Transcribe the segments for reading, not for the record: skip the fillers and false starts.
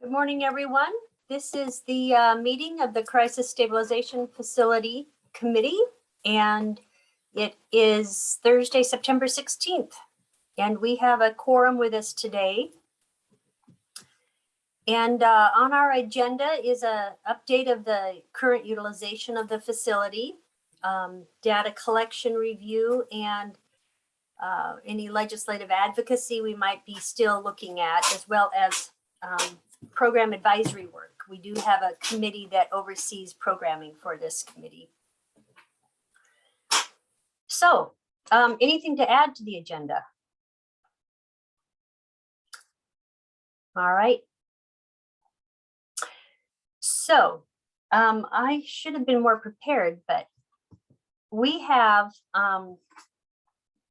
Good morning, everyone. This is the meeting of the Crisis Stabilization Facility Committee, and it is Thursday, September 16th, and we have a quorum with us today. And on our agenda is an update of the current utilization of the facility, data collection review, and any legislative advocacy we might be still looking at, as well as program advisory work. We do have a committee that oversees programming for this committee. So, anything to add to the agenda? All right. So, I should have been more prepared, but we have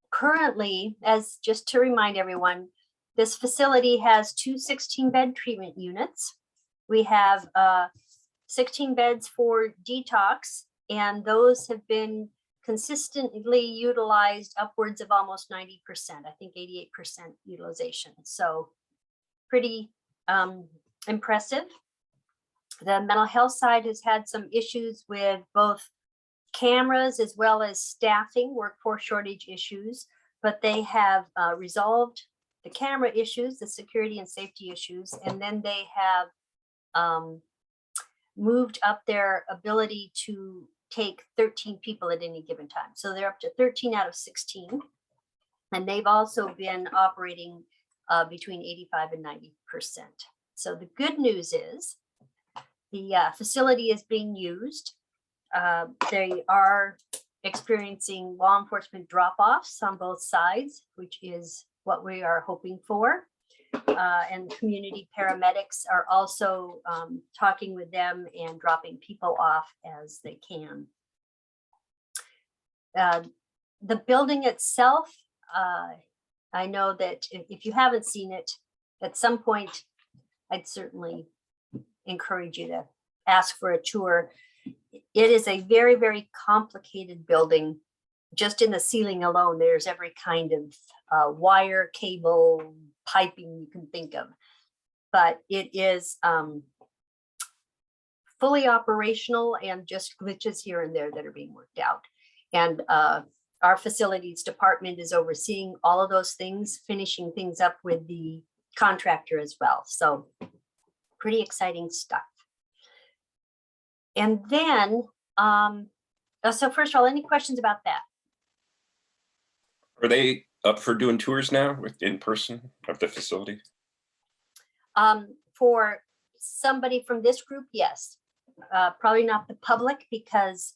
currently, as just to remind everyone, this facility has two 16-bed treatment units. We have 16 beds for detox, and those have been consistently utilized upwards of almost 90%, I think 88% utilization. So pretty impressive. The mental health side has had some issues with both cameras as well as staffing, workforce shortage issues, but they have resolved the camera issues, the security and safety issues, and then they have moved up their ability to take 13 people at any given time. So they're up to 13 out of 16. And they've also been operating between 85 and 90%. So the good news is the facility is being used. They are experiencing law enforcement drop-offs on both sides, which is what we are hoping for. And community paramedics are also talking with them and dropping people off as they can. The building itself, I know that if you haven't seen it, at some point, I'd certainly encourage you to ask for a tour. It is a very, very complicated building. Just in the ceiling alone, there's every kind of wire, cable, piping you can think of. But it is fully operational and just glitches here and there that are being worked out. And our facilities department is overseeing all of those things, finishing things up with the contractor as well. So pretty exciting stuff. And then, so first of all, any questions about that? Are they up for doing tours now in person of the facility? For somebody from this group, yes. Probably not the public because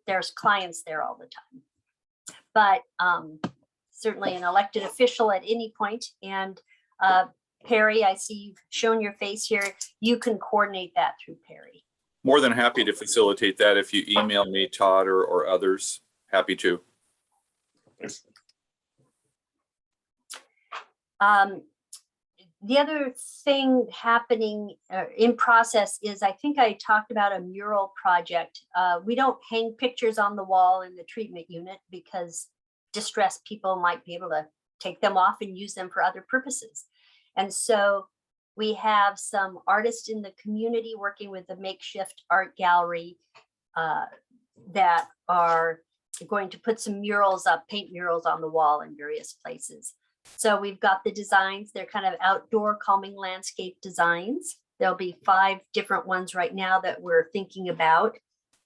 there's clients there all the time. But certainly an elected official at any point. And Perry, I see you've shown your face here. You can coordinate that through Perry. More than happy to facilitate that. If you email me, Todd, or others, happy to. Yes. The other thing happening in process is, I think I talked about a mural project. We don't hang pictures on the wall in the treatment unit because distressed people might be able to take them off and use them for other purposes. And so we have some artists in the community working with the makeshift art gallery that are going to put some murals up, paint murals on the wall in various places. So we've got the designs. They're kind of outdoor calming landscape designs. There'll be 5 different ones right now that we're thinking about.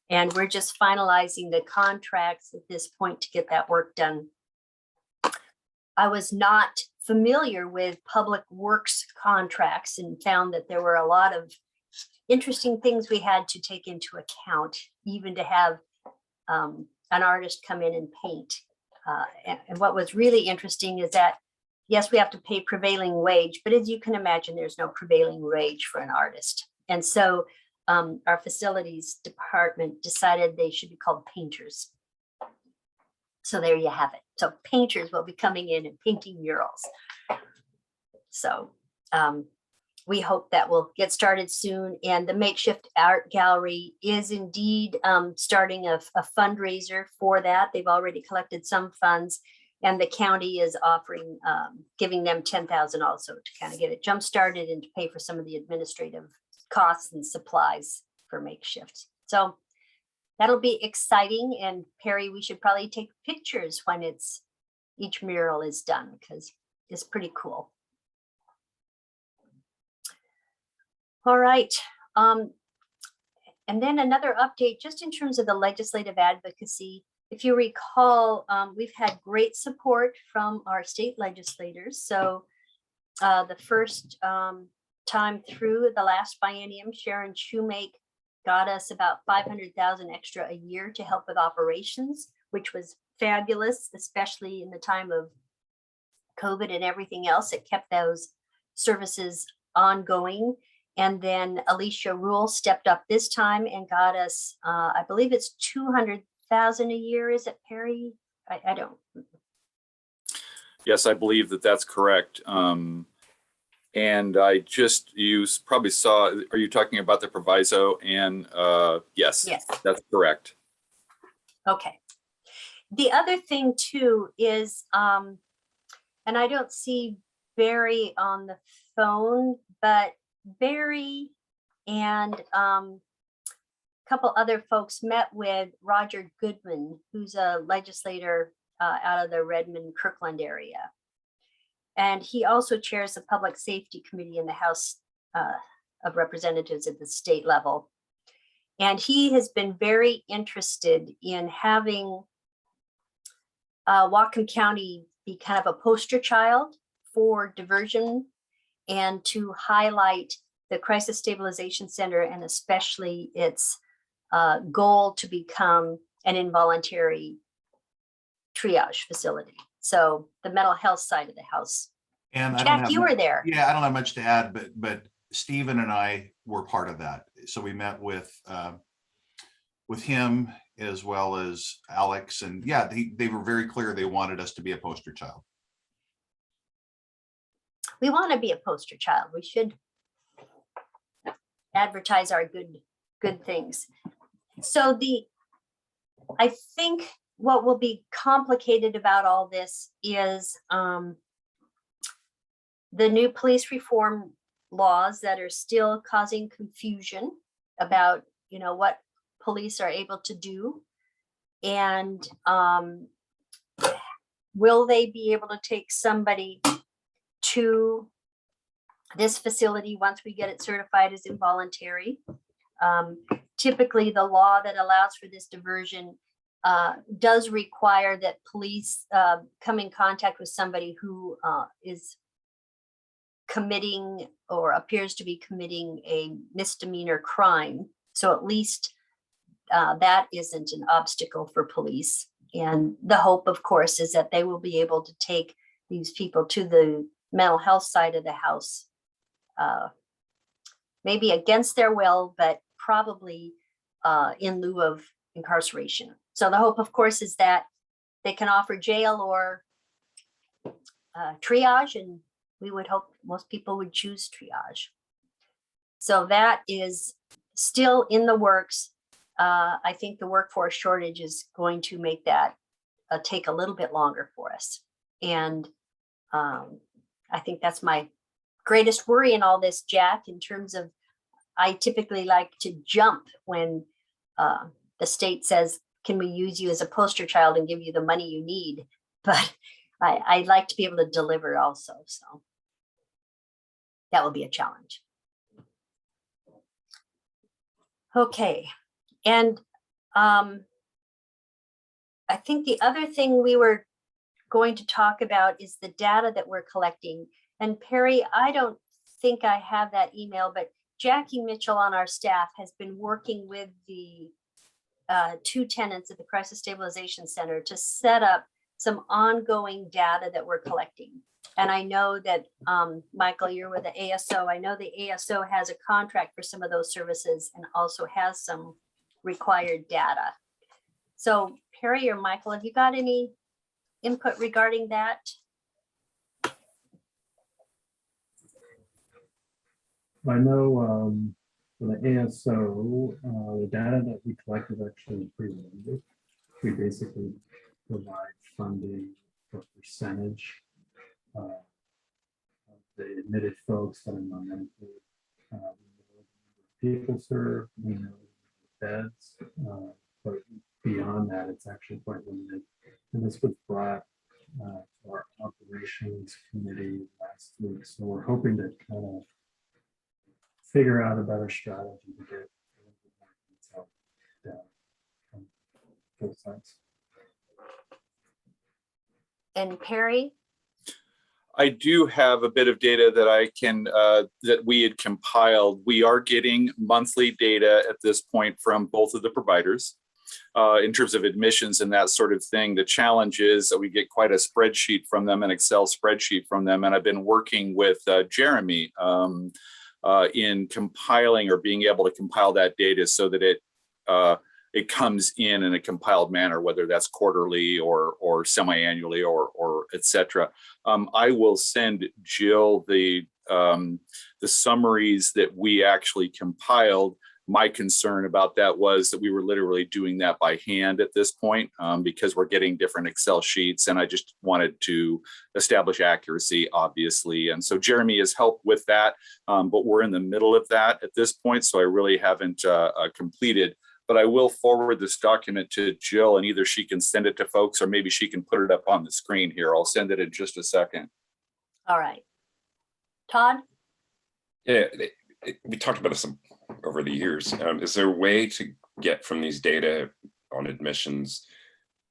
And we're just finalizing the contracts at this point to get that work done. I was not familiar with public works contracts and found that there were a lot of interesting things we had to take into account, even to have an artist come in and paint. And what was really interesting is that, yes, we have to pay prevailing wage, but as you can imagine, there's no prevailing wage for an artist. And so our facilities department decided they should be called painters. So there you have it. So painters will be coming in and painting murals. So we hope that will get started soon. And the makeshift art gallery is indeed starting a fundraiser for that. They've already collected some funds. And the county is offering, giving them 10,000 also to kind of get it jump started and to pay for some of the administrative costs and supplies for makeshifts. So that'll be exciting. And Perry, we should probably take pictures when each mural is done, because it's pretty cool. All right. And then another update, just in terms of the legislative advocacy. If you recall, we've had great support from our state legislators. So the first time through the last biennium, Sharon Shoemake got us about 500,000 extra a year to help with operations, which was fabulous, especially in the time of COVID and everything else. It kept those services ongoing. And then Alicia Rule stepped up this time and got us, I believe it's 200,000 a year. Is it, Perry? I don't. Yes, I believe that that's correct. And you probably saw, are you talking about the proviso? And yes, that's correct. Okay. The other thing too is, and I don't see Barry on the phone, but Barry and a couple other folks met with Roger Goodman, who's a legislator out of the Redmond, Kirkland area. And he also chairs the Public Safety Committee in the House of Representatives at the state level. And he has been very interested in having Whatcom County be kind of a poster child for diversion and to highlight the Crisis Stabilization Center and especially its goal to become an involuntary triage facility. So the mental health side of the house. And Jack, you were there. Yeah, I don't have much to add, but Stephen and I were part of that. So we met with him as well as Alex, and yeah, they were very clear they wanted us to be a poster child. We want to be a poster child. We should advertise our good things. So I think what will be complicated about all this is the new police reform laws that are still causing confusion about, what police are able to do. And will they be able to take somebody to this facility once we get it certified as involuntary? Typically, the law that allows for this diversion does require that police come in contact with somebody who is committing or appears to be committing a misdemeanor crime. So at least that isn't an obstacle for police. And the hope, of course, is that they will be able to take these people to the mental health side of the house, maybe against their will, but probably in lieu of incarceration. So the hope, of course, is that they can offer jail or triage, and we would hope most people would choose triage. So that is still in the works. I think the workforce shortage is going to make that take a little bit longer for us. And I think that's my greatest worry in all this, Jack, in terms of, I typically like to jump when the state says, can we use you as a poster child and give you the money you need? But I'd like to be able to deliver also. So that will be a challenge. Okay. And I think the other thing we were going to talk about is the data that we're collecting. And Perry, I don't think I have that email, but Jackie Mitchell on our staff has been working with the two tenants at the Crisis Stabilization Center to set up some ongoing data that we're collecting. And I know that, Michael, you're with the ASO. I know the ASO has a contract for some of those services and also has some required data. So Perry or Michael, have you got any input regarding that? I know for the ASO, the data that we collect is actually pretty limited. We basically provide funding for percentage of the admitted folks that are non-Medicaid. People served, beds, but beyond that, it's actually quite limited. And this was brought to our operations committee last week. So we're hoping to kind of figure out a better strategy to get a little bit more detail down from both sides. And Perry? I do have a bit of data that I can, that we had compiled. We are getting monthly data at this point from both of the providers in terms of admissions and that sort of thing. The challenge is that we get quite a spreadsheet from them, an Excel spreadsheet from them. And I've been working with Jeremy in compiling or being able to compile that data so that it comes in a compiled manner, whether that's quarterly or semi-annually or et cetera. I will send Jill the summaries that we actually compiled. My concern about that was that we were literally doing that by hand at this point because we're getting different Excel sheets, and I just wanted to establish accuracy, obviously. And so Jeremy has helped with that, but we're in the middle of that at this point, so I really haven't completed. But I will forward this document to Jill, and either she can send it to folks or maybe she can put it up on the screen here. I'll send it in just a second. All right. Todd? Yeah, we talked about this over the years. Is there a way to get from these data on admissions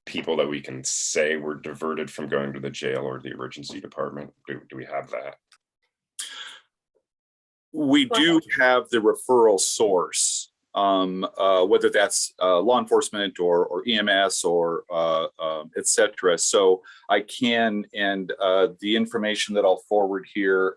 people that we can say were diverted from going to the jail or the emergency department? Do we have that? We do have the referral source. Whether that's law enforcement or EMS or et cetera. So I can, and the information that I'll forward here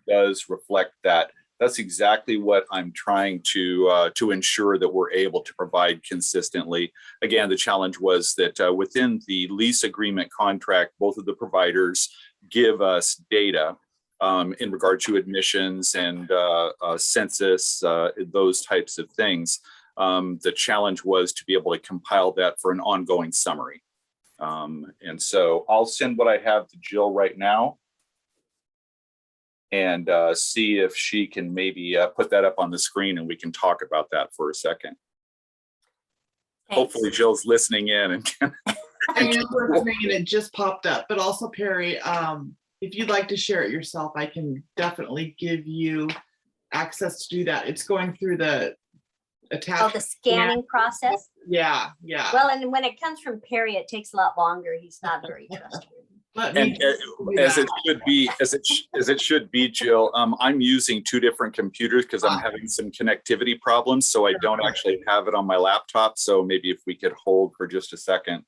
does reflect that. That's exactly what I'm trying to ensure that we're able to provide consistently. Again, the challenge was that within the lease agreement contract, both of the providers give us data in regard to admissions and census, those types of things. The challenge was to be able to compile that for an ongoing summary. And so I'll send what I have to Jill right now and see if she can maybe put that up on the screen and we can talk about that for a second. Thanks. Hopefully Jill's listening in and can. I am listening and it just popped up, but also Perry, if you'd like to share it yourself, I can definitely give you access to do that. It's going through the attachment. Oh, the scanning process? Yeah. Well, and when it comes from Perry, it takes a lot longer. He's not very trustworthy. And as it should be, Jill, I'm using two different computers because I'm having some connectivity problems, so I don't actually have it on my laptop. So maybe if we could hold for just a second.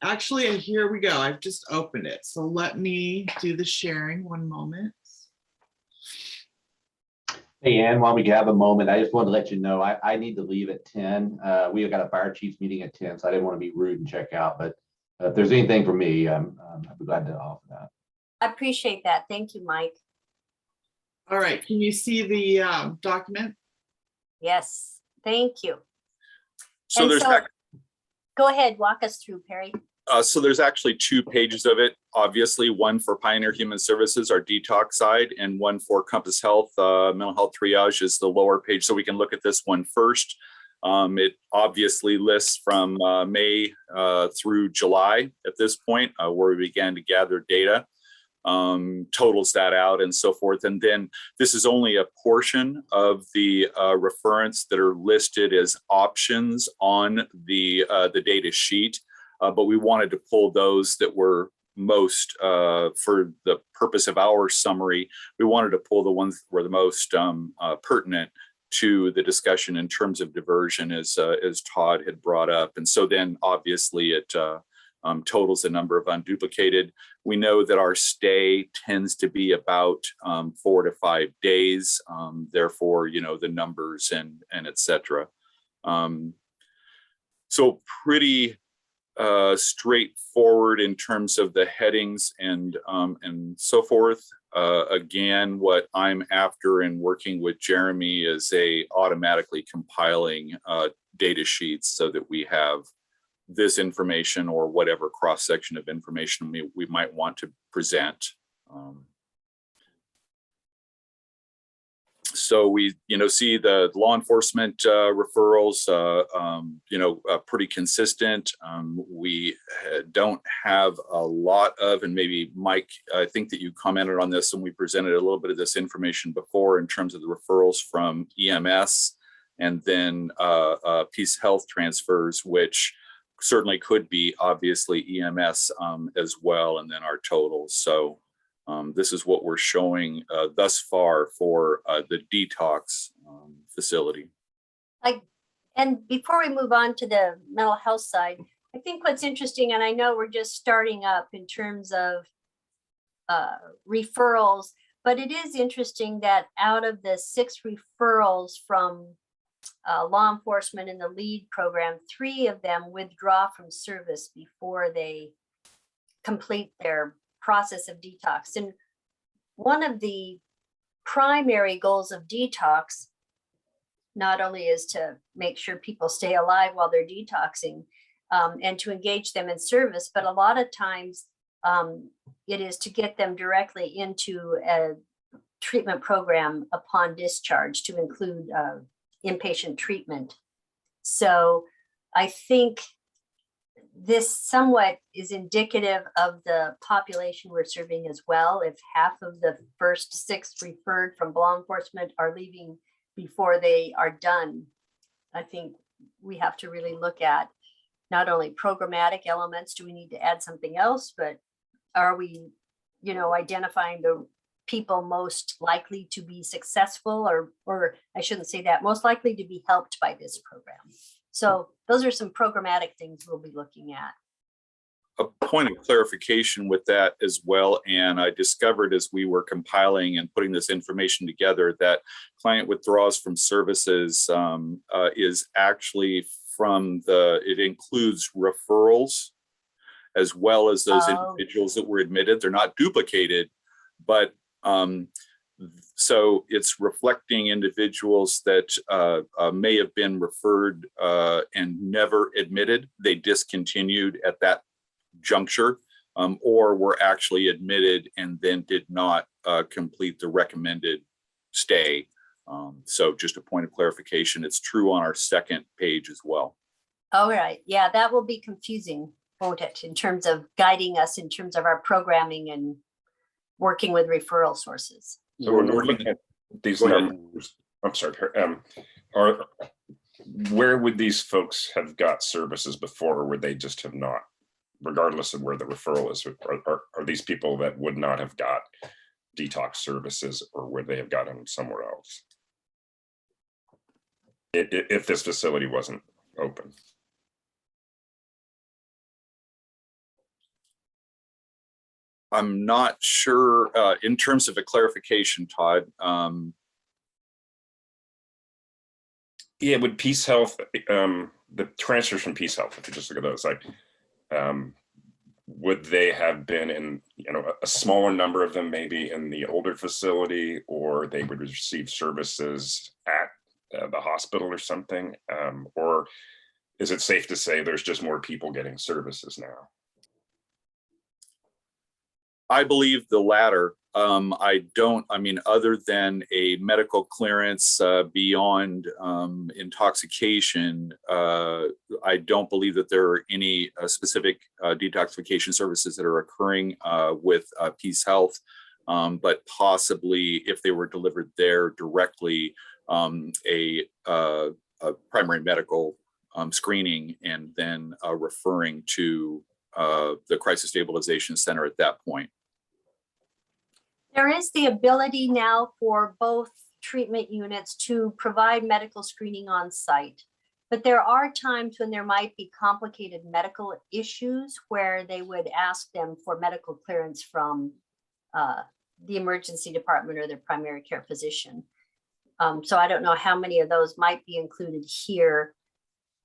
Actually, here we go. I've just opened it. So let me do the sharing. One moment. Hey, Ann, while we have a moment, I just wanted to let you know I need to leave at 10. We have got a fire chiefs meeting at 10, so I didn't want to be rude and check out. But if there's anything for me, I'd be glad to offer that. I appreciate that. Thank you, Mike. All right. Can you see the document? Yes, thank you. So And there's go ahead, walk us through, Perry. so there's actually 2 pages of it. Obviously, one for Pioneer Human Services, our detox side, and one for Compass Health, mental health triage is the lower page. So we can look at this one first. It obviously lists from May through July at this point, where we began to gather data, totals that out and so forth. And then this is only a portion of the referrents that are listed as options on the data sheet. But we wanted to pull those that were most, for the purpose of our summary, we wanted to pull the ones that were the most pertinent to the discussion in terms of diversion, as Todd had brought up. And so then obviously it totals the number of unduplicated. We know that our stay tends to be about 4 to 5 days. Therefore, the numbers and et cetera. So pretty straightforward in terms of the headings and so forth. Again, what I'm after in working with Jeremy is automatically compiling data sheets so that we have this information or whatever cross-section of information we might want to present. So we, see the law enforcement referrals, pretty consistent. We don't have a lot of, and maybe Mike, I think that you commented on this and we presented a little bit of this information before in terms of the referrals from EMS and then Peace Health transfers, which certainly could be obviously EMS as well, and then our totals. So this is what we're showing thus far for the detox facility. And before we move on to the mental health side, I think what's interesting, and I know we're just starting up in terms of referrals, but it is interesting that out of the 6 referrals from law enforcement in the LEAD program, 3 of them withdraw from service before they complete their process of detox. And one of the primary goals of detox not only is to make sure people stay alive while they're detoxing and to engage them in service, but a lot of times it is to get them directly into a treatment program upon discharge to include inpatient treatment. So I think this somewhat is indicative of the population we're serving as well. If half of the first 6 referred from law enforcement are leaving before they are done, I think we have to really look at not only programmatic elements, do we need to add something else, but are we, identifying the people most likely to be successful, or I shouldn't say that, most likely to be helped by this program. So those are some programmatic things we'll be looking at. A point of clarification with that as well, and I discovered as we were compiling and putting this information together that client withdrawals from services is actually it includes referrals as well as those individuals that were admitted. They're not duplicated, but so it's reflecting individuals that may have been referred and never admitted. They discontinued at that juncture, or were actually admitted and then did not complete the recommended stay. So just a point of clarification, it's true on our second page as well. All right. Yeah, that will be confusing, won't it, in terms of guiding us in terms of our programming and working with referral sources. So when we're looking at these numbers, I'm sorry, where would these folks have got services before, or would they just have not, regardless of where the referral is? Are these people that would not have got detox services, or would they have gotten them somewhere else if this facility wasn't open? I'm not sure in terms of a clarification, Todd. Yeah, would Peace Health, the transfers from Peace Health, if you just look at those, would they have been in, a smaller number of them maybe in the older facility, or they would receive services at the hospital or something? Or is it safe to say there's just more people getting services now? I believe the latter. Other than a medical clearance beyond intoxication, I don't believe that there are any specific detoxification services that are occurring with Peace Health, but possibly if they were delivered there directly, a primary medical screening and then referring to the Crisis Stabilization Center at that point. There is the ability now for both treatment units to provide medical screening on site, but there are times when there might be complicated medical issues where they would ask them for medical clearance from the emergency department or their primary care physician. So I don't know how many of those might be included here.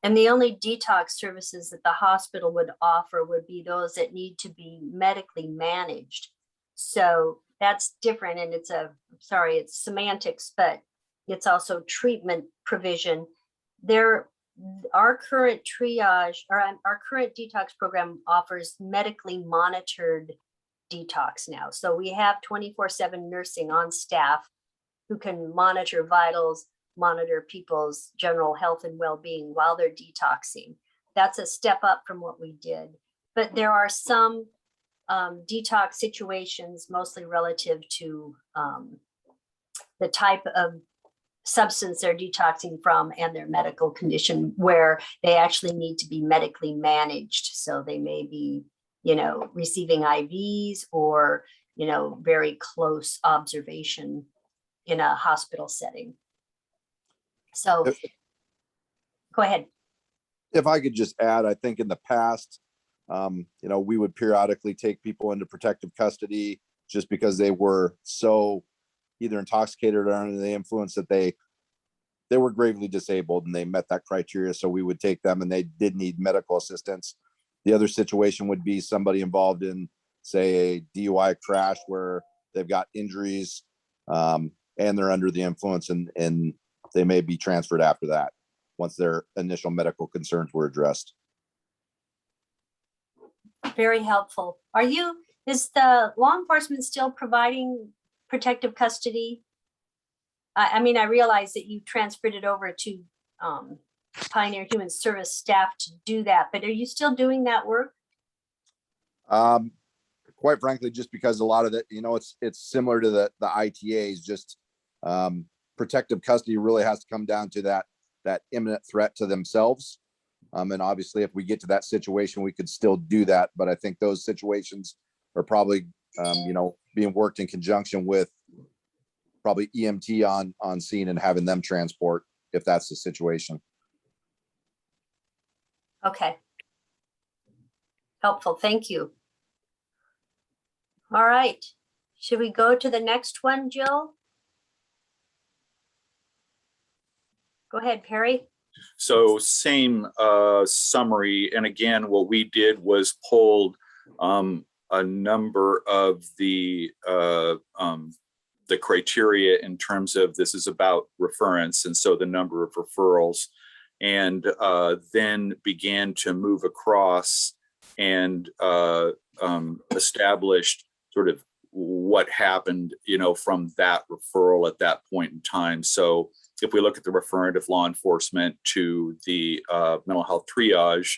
And the only detox services that the hospital would offer would be those that need to be medically managed. So that's different, and it's it's semantics, but it's also treatment provision. There our current triage or our current detox program offers medically monitored detox now. So we have 24/7 nursing on staff who can monitor vitals, monitor people's general health and well-being while they're detoxing. That's a step up from what we did. But there are some detox situations, mostly relative to the type of substance they're detoxing from and their medical condition, where they actually need to be medically managed. So they may be, receiving IVs or, very close observation in a hospital setting. So go ahead. If I could just add, I think in the past, we would periodically take people into protective custody just because they were so either intoxicated or under the influence that they were gravely disabled and they met that criteria. So we would take them and they did need medical assistance. The other situation would be somebody involved in, say, a DUI crash where they've got injuries and they're under the influence and they may be transferred after that once their initial medical concerns were addressed. Very helpful. Is the law enforcement still providing protective custody? I realize that you transferred it over to Pioneer Human Service staff to do that, but are you still doing that work? Quite frankly, just because a lot of it, it's similar to the ITAs, just protective custody really has to come down to that imminent threat to themselves. And obviously, if we get to that situation, we could still do that. But I think those situations are probably, being worked in conjunction with probably EMT on scene and having them transport if that's the situation. Okay. Helpful. Thank you. All right. Should we go to the next one, Jill? Go ahead, Perry. So same summary. And again, what we did was pulled a number of the criteria in terms of this is about reference. And so the number of referrals, and then began to move across and established sort of what happened, from that referral at that point in time. So if we look at the referent of law enforcement to the mental health triage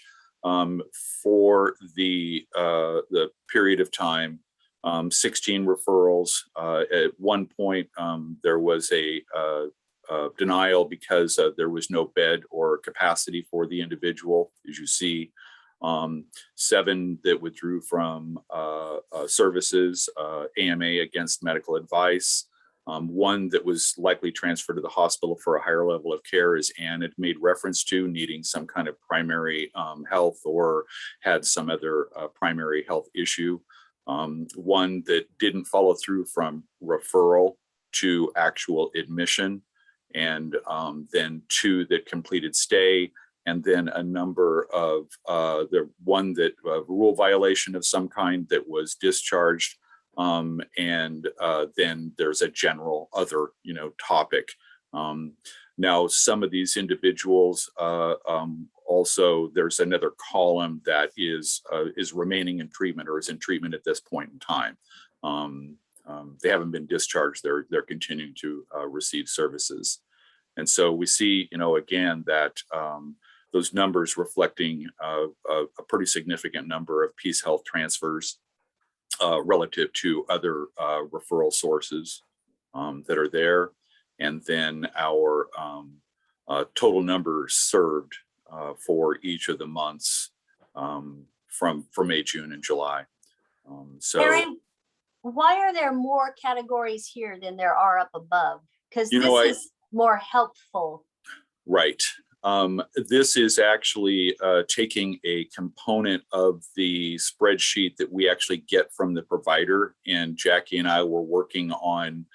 for the period of time, 16 referrals. At one point, there was a denial because there was no bed or capacity for the individual, as you see. 7 that withdrew from services, AMA against medical advice. 1 that was likely transferred to the hospital for a higher level of care, as Ann had made reference to, needing some kind of primary health or had some other primary health issue. 1 that didn't follow through from referral to actual admission, and then 2 that completed stay, and then a number of the 1 that rule violation of some kind that was discharged. And then there's a general other, topic. Now, some of these individuals also, there's another column that is remaining in treatment or is in treatment at this point in time. They haven't been discharged. They're continuing to receive services. And so we see, again, that those numbers reflecting a pretty significant number of Peace Health transfers relative to other referral sources that are there. And then our total numbers served for each of the months from May, June, and July. Perry, why are there more categories here than there are up above? Because this is more helpful. Right. This is actually taking a component of the spreadsheet that we actually get from the provider, and Jackie and I were working on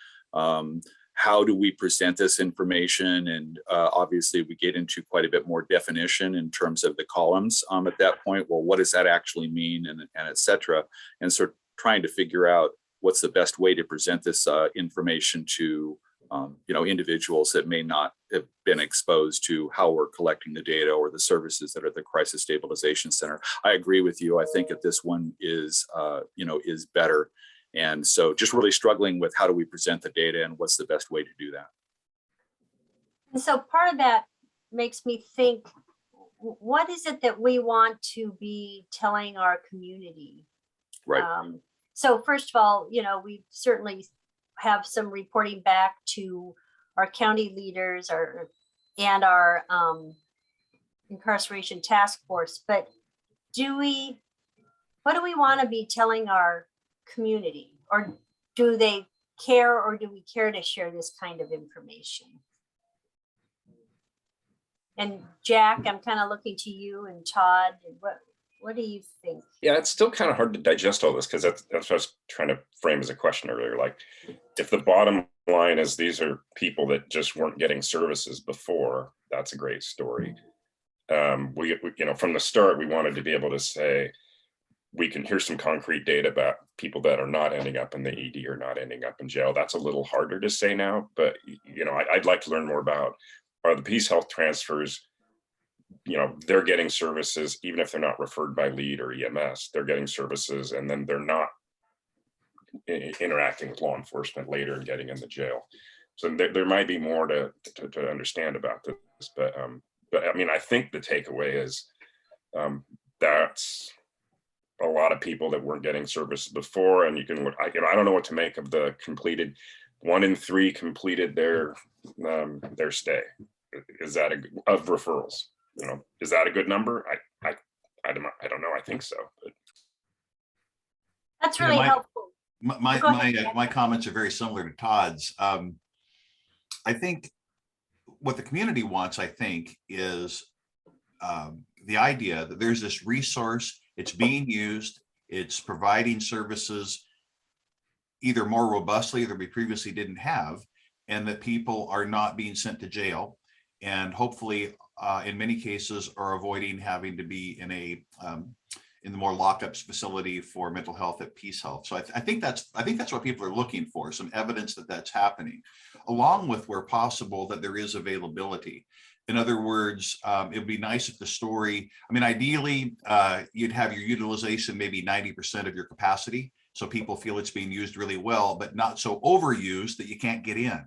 how do we present this information, and obviously we get into quite a bit more definition in terms of the columns at that point. Well, what does that actually mean, and et cetera, and sort of trying to figure out what's the best way to present this information to individuals that may not have been exposed to how we're collecting the data or the services that are the Crisis Stabilization Center. I agree with you. I think that this one is better. And so just really struggling with how do we present the data and what's the best way to do that. And so part of that makes me think, what is it that we want to be telling our community? Right. So first of all, we certainly have some reporting back to our county leaders and our incarceration task force, but what do we want to be telling our community? Or do they care, or do we care to share this kind of information? And Jack, I'm kind of looking to you and Todd. What do you think? Yeah, it's still kind of hard to digest all this, because that's what I was trying to frame as a question earlier. Like, if the bottom line is these are people that just weren't getting services before, that's a great story. We from the start, we wanted to be able to say, here's some concrete data about people that are not ending up in the ED or not ending up in jail. That's a little harder to say now, but I'd like to learn more about, are the Peace Health transfers, they're getting services, even if they're not referred by lead or EMS, they're getting services, and then they're not interacting with law enforcement later and getting in the jail. So there might be more to understand about this, but I mean, I think the takeaway is that's a lot of people that weren't getting services before, and I don't know what to make of the completed. 1 in 3 completed their stay. Is that of referrals? Is that a good number? I don't know. I think so. But. That's really helpful. My comments are very similar to Todd's. I think what the community wants, is the idea that there's this resource, it's being used, it's providing services either more robustly than we previously didn't have, and that people are not being sent to jail, and hopefully in many cases are avoiding having to be in the more lockups facility for mental health at Peace Health. So I think that's what people are looking for, some evidence that that's happening, along with, where possible, that there is availability. In other words, it would be nice if the story, ideally, you'd have your utilization maybe 90% of your capacity, so people feel it's being used really well, but not so overused that you can't get in.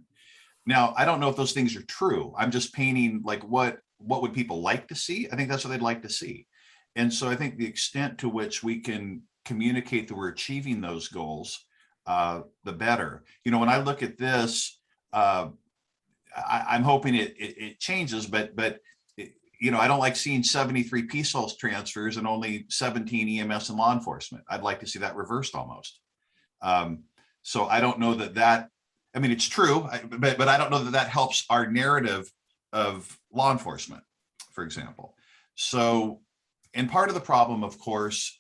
Now, I don't know if those things are true. I'm just painting like what would people like to see? I think that's what they'd like to see. And so I think the extent to which we can communicate that we're achieving those goals, the better. When I look at this, I'm hoping it changes, but I don't like seeing 73 Peace Health transfers and only 17 EMS and law enforcement. I'd like to see that reversed almost. So I don't know that it's true, but I don't know that helps our narrative of law enforcement, for example. So, and part of the problem, of course,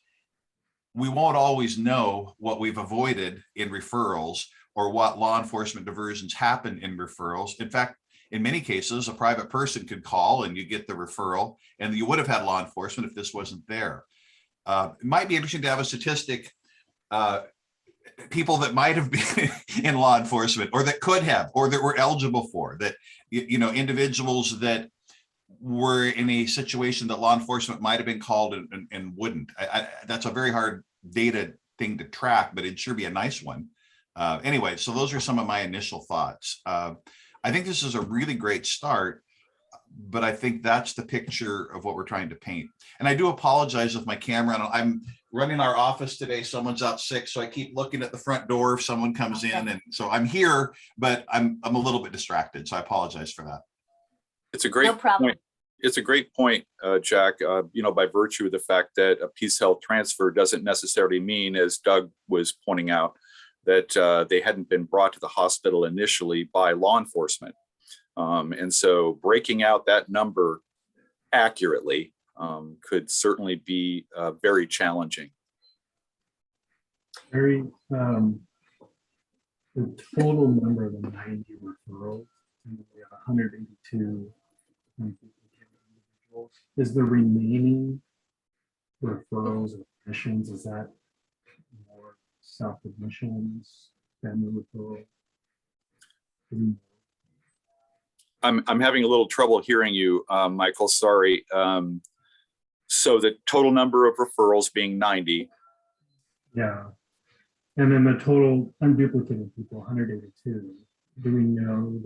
we won't always know what we've avoided in referrals or what law enforcement diversions happen in referrals. In fact, in many cases, a private person could call and you get the referral, and you would have had law enforcement if this wasn't there. It might be interesting to have a statistic, people that might have been in law enforcement, or that could have, or that were eligible for, that, individuals that were in a situation that law enforcement might have been called and wouldn't. That's a very hard data thing to track, but it'd sure be a nice one. Anyway, so those are some of my initial thoughts. I think this is a really great start, but I think that's the picture of what we're trying to paint. And I do apologize if my camera, I'm running our office today, someone's out sick, so I keep looking at the front door if someone comes in, and so I'm here, but I'm a little bit distracted, so I apologize for that. It's a great point. It's a great point, Jack. By virtue of the fact that a Peace Health transfer doesn't necessarily mean, as Doug was pointing out, that they hadn't been brought to the hospital initially by law enforcement. And so breaking out that number accurately could certainly be very challenging. The total number of the 90 referrals, and we have 182 individuals. Is the remaining referrals or admissions, is that more self-admissions, family referral? I'm having a little trouble hearing you, Michael, sorry. So the total number of referrals being 90. Yeah. And then the total unduplicated people, 182. Do we know,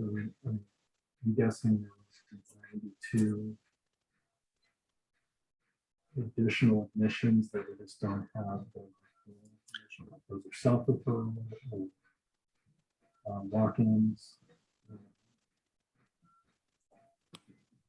I'm guessing there's 92 additional admissions that we just don't have the information. Those are self-referral or walk-ins.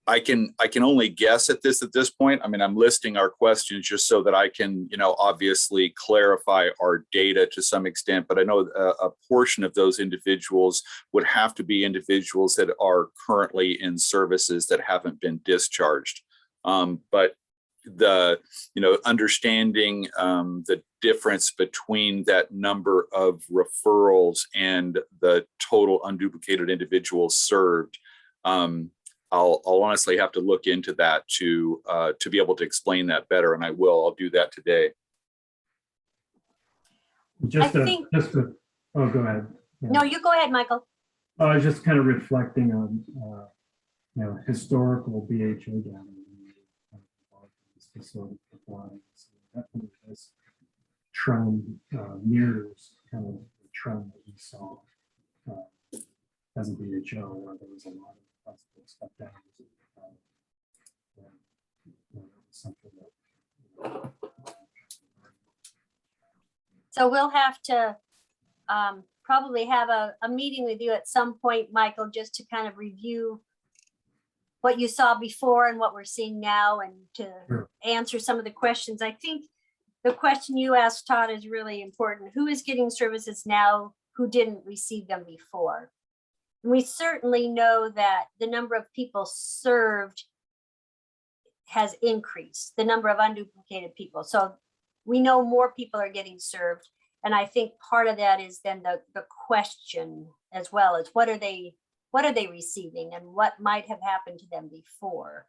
I can only guess at this point. I mean, I'm listing our questions just so that I can, obviously clarify our data to some extent, but I know a portion of those individuals would have to be individuals that are currently in services that haven't been discharged. But the, understanding the difference between that number of referrals and the total unduplicated individuals served, I'll honestly have to look into that to be able to explain that better, and I'll do that today. Oh, go ahead. Yeah. No, you go ahead, Michael. I was just kind of reflecting on, historical BHO data. This facility provides. Definitely this trend mirrors kind of the trend that we saw as a BHO, where there was a lot of possible step downs. Something that, So we'll have to probably have a meeting with you at some point, Michael, just to kind of review what you saw before and what we're seeing now, and to answer some of the questions. I think the question you asked, Todd, is really important. Who is getting services now who didn't receive them before? And we certainly know that the number of people served has increased, the number of unduplicated people. So we know more people are getting served. And I think part of that is then the question as well as what are they receiving and what might have happened to them before.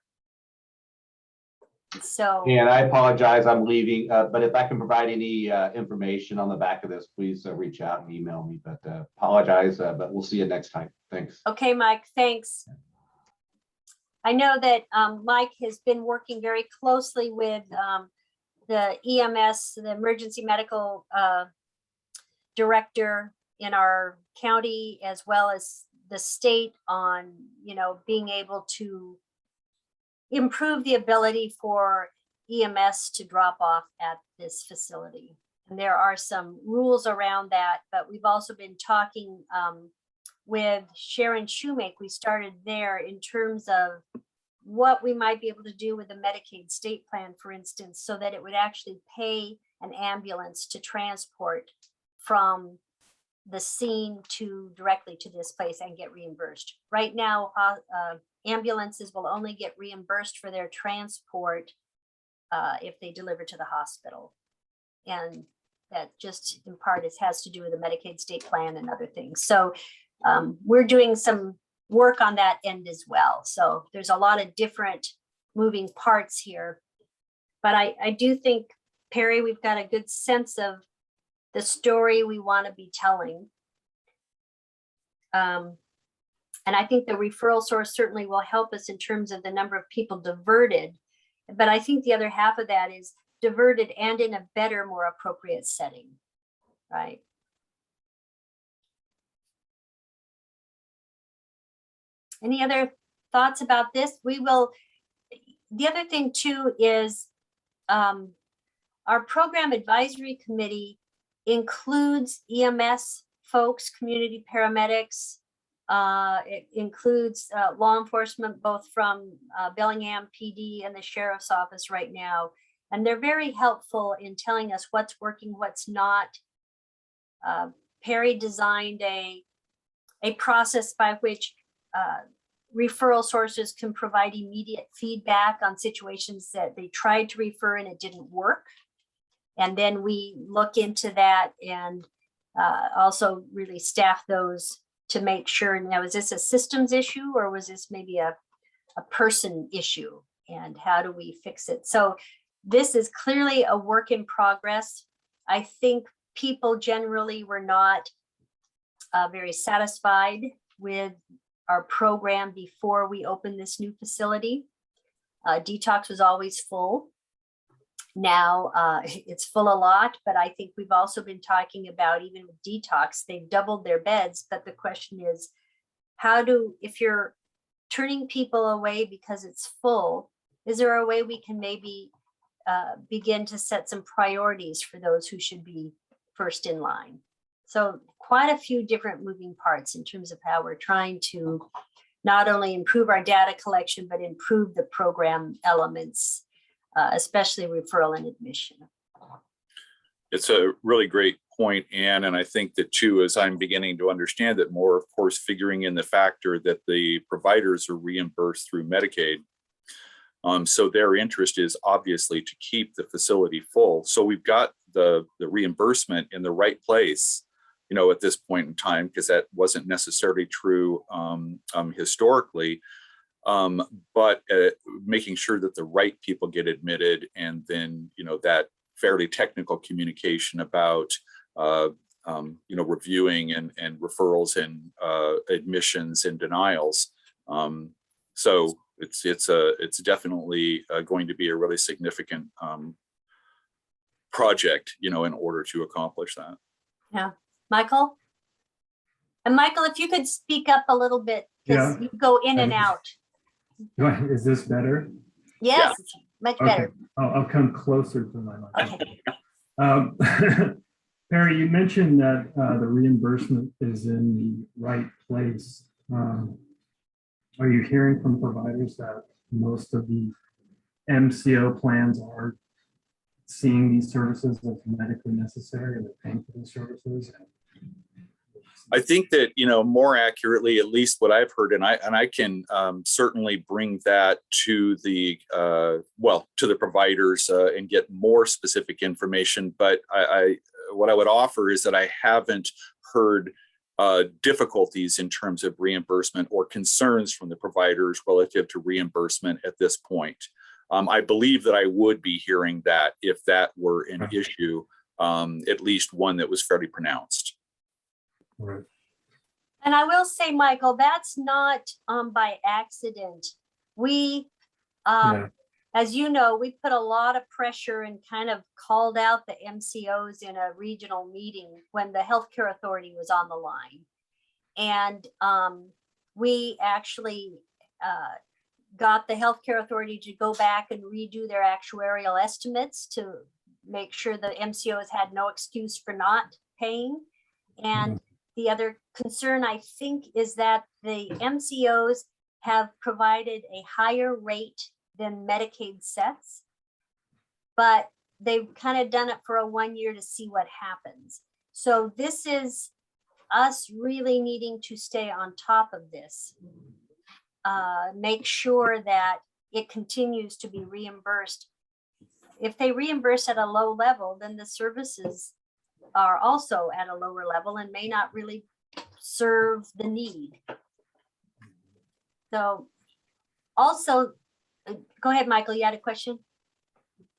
So, And I apologize, I'm leaving, but if I can provide any information on the back of this, please reach out and email me, but apologize, but we'll see you next time. Thanks. okay, Mike, thanks. I know that Mike has been working very closely with the EMS, the emergency medical director in our county, as well as the state, on, being able to improve the ability for EMS to drop off at this facility. And there are some rules around that, but we've also been talking with Sharon Shoemake. We started there in terms of what we might be able to do with the Medicaid state plan, for instance, so that it would actually pay an ambulance to transport from the scene directly to this place and get reimbursed. Right now, ambulances will only get reimbursed for their transport if they deliver to the hospital. And that just in part has to do with the Medicaid state plan and other things. So we're doing some work on that end as well. So there's a lot of different moving parts here. But I do think, Perry, we've got a good sense of the story we want to be telling. And I think the referral source certainly will help us in terms of the number of people diverted. But I think the other half of that is diverted and in a better, more appropriate setting, right? Any other thoughts about this? The other thing too is our program advisory committee includes EMS folks, community paramedics. It includes law enforcement, both from Bellingham PD and the Sheriff's Office right now. And they're very helpful in telling us what's working, what's not. Perry designed a process by which referral sources can provide immediate feedback on situations that they tried to refer and it didn't work. And then we look into that and also really staff those to make sure, now, is this a systems issue or was this maybe a person issue? And how do we fix it? So this is clearly a work in progress. I think people generally were not very satisfied with our program before we opened this new facility. Detox was always full. Now it's full a lot, but I think we've also been talking about, even with Detox, they've doubled their beds. But the question is, if you're turning people away because it's full, is there a way we can maybe begin to set some priorities for those who should be first in line? So quite a few different moving parts in terms of how we're trying to not only improve our data collection, but improve the program elements, especially referral and admission. It's a really great point, Anne, and I think that too, as I'm beginning to understand it more, of course, figuring in the factor that the providers are reimbursed through Medicaid. So their interest is obviously to keep the facility full. So we've got the reimbursement in the right place, you know, at this point in time, because that wasn't necessarily true historically. But making sure that the right people get admitted, and then, you know, that fairly technical communication about, you know, reviewing and referrals and admissions and denials. So it's definitely going to be a really significant project, you know, in order to accomplish that. Yeah, Michael? And Michael, if you could speak up a little bit, because Yeah. you go in and out. Is this better? Yes, it's much better. I'll come closer to my mic. Okay. Perry, you mentioned that the reimbursement is in the right place. Are you hearing from providers that most of the MCO plans are seeing these services as medically necessary, and they're paying for these services? I think that, you know, more accurately, at least what I've heard, and I can certainly bring that to the to the providers and get more specific information. But what I would offer is that I haven't heard difficulties in terms of reimbursement or concerns from the providers relative to reimbursement at this point. I believe that I would be hearing that if that were an issue, at least one that was fairly pronounced. Right. And I will say, Michael, that's not by accident. We, as you know, we put a lot of pressure and kind of called out the MCOs in a regional meeting when the healthcare authority was on the line. And we actually got the healthcare authority to go back and redo their actuarial estimates to make sure the MCOs had no excuse for not paying. And the other concern, I think, is that the MCOs have provided a higher rate than Medicaid sets, but they've kind of done it for a 1 year to see what happens. So this is us really needing to stay on top of this, make sure that it continues to be reimbursed. If they reimburse at a low level, then the services are also at a lower level and may not really serve the need. So also, go ahead, Michael, you had a question?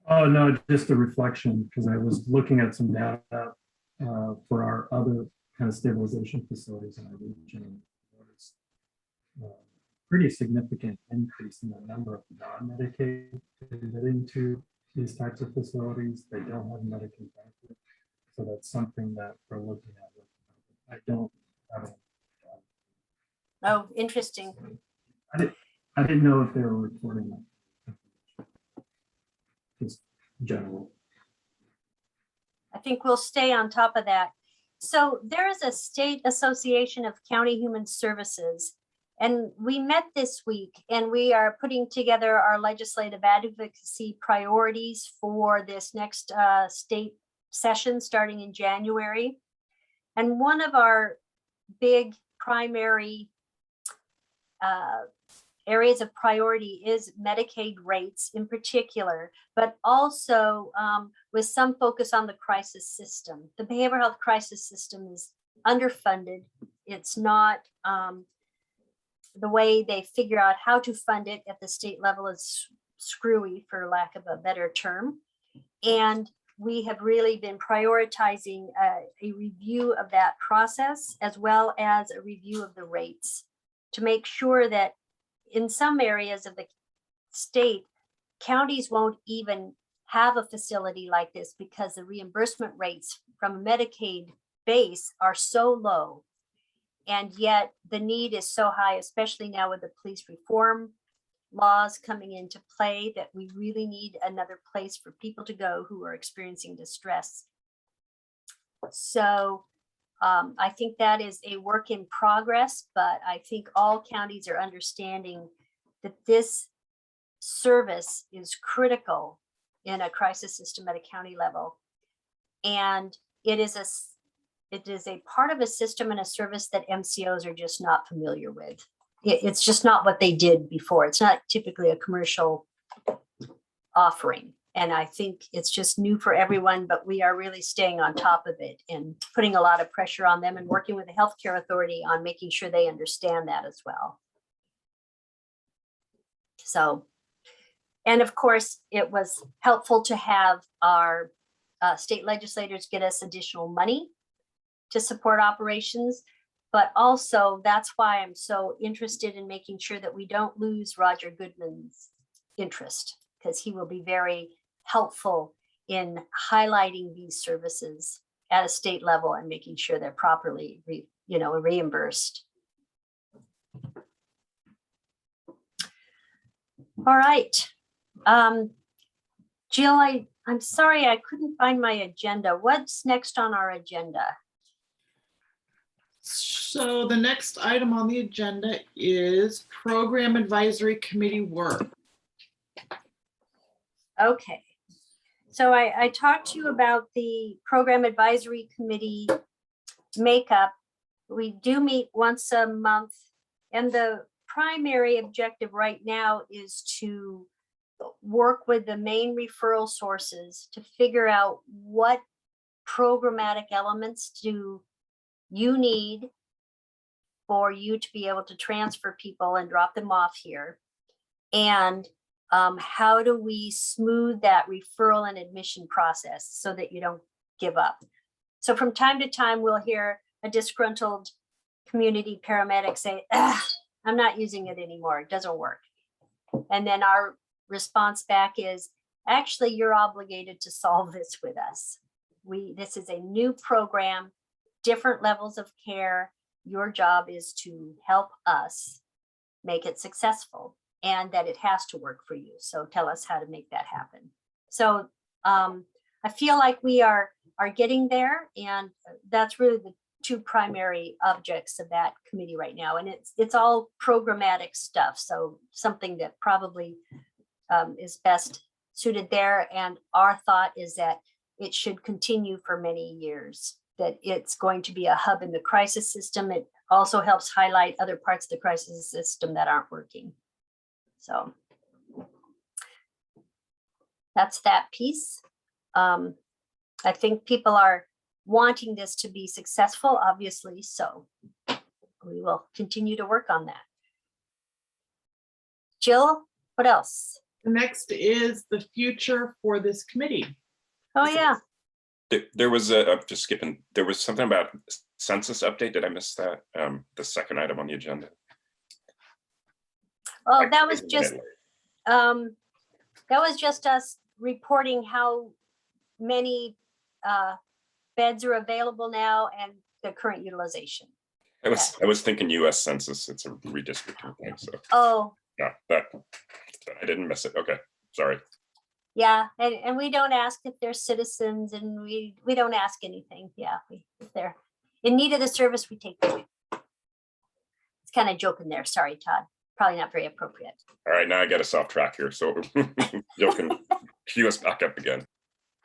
Oh, no, just a reflection, because I was looking at some data for our other kind of stabilization facilities in our region, and noticed pretty significant increase in the number of non-Medicaid admitting to these types of facilities. They don't have Medicaid benefit. So that's something that we're looking at. I don't have it. Oh, interesting. I didn't know if they were reporting that. Just general. I think we'll stay on top of that. So there is a state association of county human services, and we met this week, and we are putting together our legislative advocacy priorities for this next state session starting in January. And one of our big primary areas of priority is Medicaid rates in particular, but also with some focus on the crisis system. The behavioral health crisis system is underfunded. It's not the way they figure out how to fund it at the state level is screwy, for lack of a better term. And we have really been prioritizing a review of that process, as well as a review of the rates. to make sure that in some areas of the state, counties won't even have a facility like this because the reimbursement rates from a Medicaid base are so low. And yet the need is so high, especially now with the police reform laws coming into play, that we really need another place for people to go who are experiencing distress. So I think that is a work in progress, but I think all counties are understanding that this service is critical in a crisis system at a county level. And it is a part of a system and a service that MCOs are just not familiar with. It's just not what they did before. It's not typically a commercial offering. And I think it's just new for everyone, but we are really staying on top of it and putting a lot of pressure on them and working with the healthcare authority on making sure they understand that as well. So, and of course, it was helpful to have our state legislators get us additional money to support operations. But also, that's why I'm so interested in making sure that we don't lose Roger Goodman's interest, because he will be very helpful in highlighting these services at a state level and making sure they're properly reimbursed. All right. Jill, I'm sorry, I couldn't find my agenda. What's next on our agenda? So the next item on the agenda is Program Advisory Committee work. Okay. So I talked to you about the Program Advisory Committee makeup. We do meet once a month, and the primary objective right now is to work with the main referral sources to figure out what programmatic elements do you need for you to be able to transfer people and drop them off here. And how do we smooth that referral and admission process so that you don't give up? So from time to time, we'll hear a disgruntled community paramedic say, I'm not using it anymore, it doesn't work. And then our response back is, actually, you're obligated to solve this with us. This is a new program, different levels of care. Your job is to help us make it successful, and that it has to work for you. So tell us how to make that happen. So I feel like we are getting there, and that's really the two primary objects of that committee right now. And it's all programmatic stuff. So something that probably is best suited there. And our thought is that it should continue for many years, that it's going to be a hub in the crisis system. It also helps highlight other parts of the crisis system that aren't working. So that's that piece. I think people are wanting this to be successful, obviously, so we will continue to work on that. Jill, what else? The next is the future for this committee. Oh, yeah. There was just skipping, there was something about census update. Did I miss that? The second item on the agenda. Oh, that was just us reporting how many beds are available now and the current utilization. I was thinking US Census. It's a redistricting thing. So Oh, yeah, I didn't miss it. Okay, sorry. yeah, and we don't ask if they're citizens, and we don't ask anything. Yeah, if they're in need of the service, we take them. It's kind of joking there. Sorry, Todd. Probably not very appropriate. All right, now I get us off track here, so you can cue us back up again.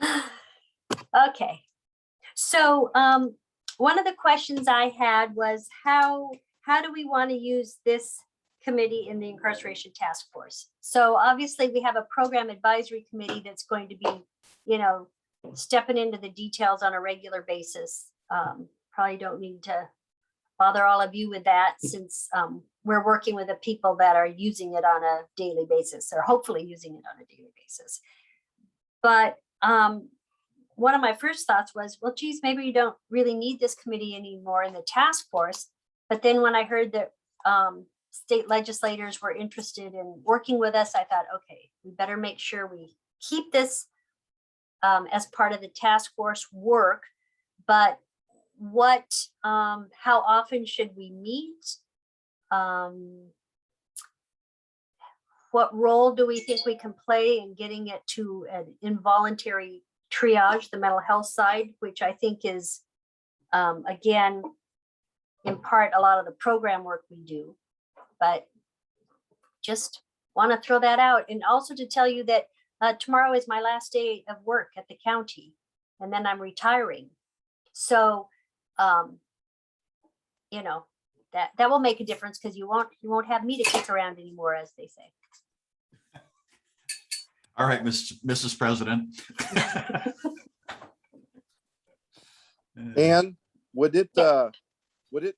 Okay, so one of the questions I had was how do we want to use this committee in the incarceration task force? So obviously we have a program advisory committee that's going to be, stepping into the details on a regular basis. Probably don't need to bother all of you with that, since we're working with the people that are using it on a daily basis, or hopefully using it on a daily basis. But one of my first thoughts was, well, geez, maybe you don't really need this committee anymore in the task force. But then when I heard that state legislators were interested in working with us. I thought, okay, we better make sure we keep this as part of the task force work. But how often should we meet? What role do we think we can play in getting it to an involuntary triage, the mental health side, which I think is, again, in part, a lot of the program work we do. But just want to throw that out. And also to tell you that tomorrow is my last day of work at the county, and then I'm retiring. So, you know, that will make a difference, because you won't have me to kick around anymore, as they say. All right, Mrs. President. And would it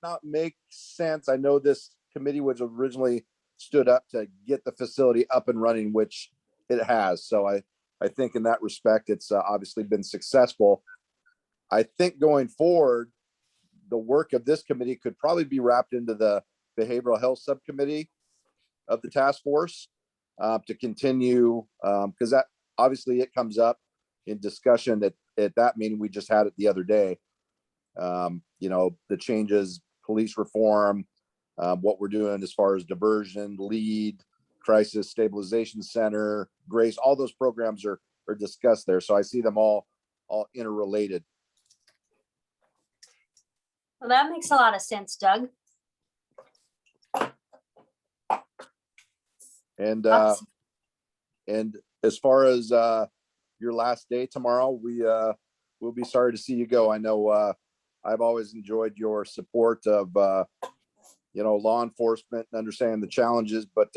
not make sense? I know this committee was originally stood up to get the facility up and running, which it has. So I think in that respect, it's obviously been successful. I think going forward, the work of this committee could probably be wrapped into the behavioral health subcommittee of the task force to continue, because that obviously it comes up in discussion at that meeting we just had it the other day. You know, the changes, police reform, what we're doing as far as diversion, LEAD, crisis stabilization center, GRACE, all those programs are discussed there. So I see them all interrelated. Well, that makes a lot of sense, Doug. And Awesome. and as far as your last day tomorrow, we'll be sorry to see you go. I know I've always enjoyed your support of you know, law enforcement and understanding the challenges, but